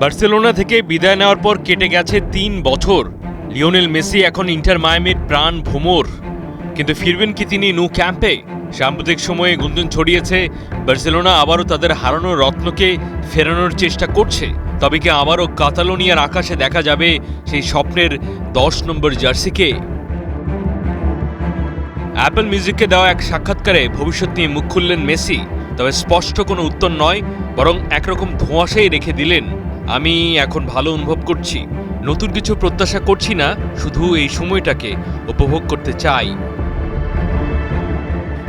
Barcelona থেকে বিদায় নেওয়ার পর কেটে গেছে ৩ বছর। লিওনেল মেসি এখন ইন্টার মায়ামির প্রাণ ভোমর, কিন্তু ফিরবেন কি তিনি ন্যু ক্যাম্পে? সাম্প্রতিক সময়ে গুঞ্জন ছড়িয়েছে বার্সেলোনা আবারও তাদের হারানো রত্নকে ফেরানোর চেষ্টা করছে। তবে কি আবারও কাতালোনিয়ার আকাশে দেখা যাবে সেই স্বপ্নের ১০ নম্বর জার্সিকে? অ্যাপল মিউজিককে দেওয়া এক সাক্ষাৎকারে ভবিষ্যৎ নিয়ে মুখ খুললেন মেসি, তবে স্পষ্ট কোনো উত্তর নয়, বরং একরকম ধোঁয়াশাই রেখে দিলেন। আমি এখন ভালো অনুভব করছি, নতুন কিছু প্রত্যাশা করছি না, শুধু এই সময়টাকে উপভোগ করতে চাই।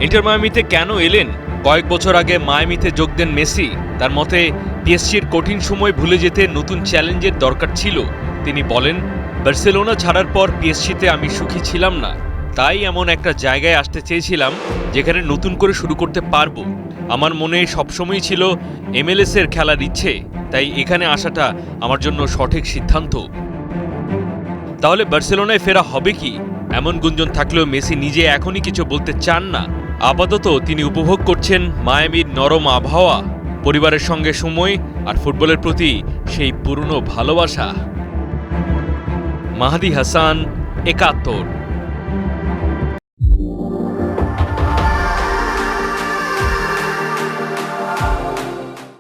ইন্টার মায়ামিতে কেন এলেন? কয়েক বছর আগে মায়ামিতে যোগ দেন মেসি। তার মতে পিএসজির কঠিন সময় ভুলে যেতে নতুন চ্যালেঞ্জের দরকার ছিল। তিনি বলেন, বার্সেলোনা ছাড়ার পর পিএসজিতে আমি সুখী ছিলাম না, তাই এমন একটা জায়গায় আসতে চেয়েছিলাম যেখানে নতুন করে শুরু করতে পারবো। আমার মনে সবসময় ছিল MLS এর খেলার ইচ্ছে, তাই এখানে আসাটা আমার জন্য সঠিক সিদ্ধান্ত। তাহলে বার্সেলোনায় ফেরা হবে কি? এমন গুঞ্জন থাকলেও মেসি নিজে এখনই কিছু বলতে চান না। আপাতত তিনি উপভোগ করছেন মায়ামির নরম আবহাওয়া, পরিবারের সঙ্গে সময় আর ফুটবলের প্রতি সেই পুরনো ভালোবাসা। মাহাদি হাসান, ৭১।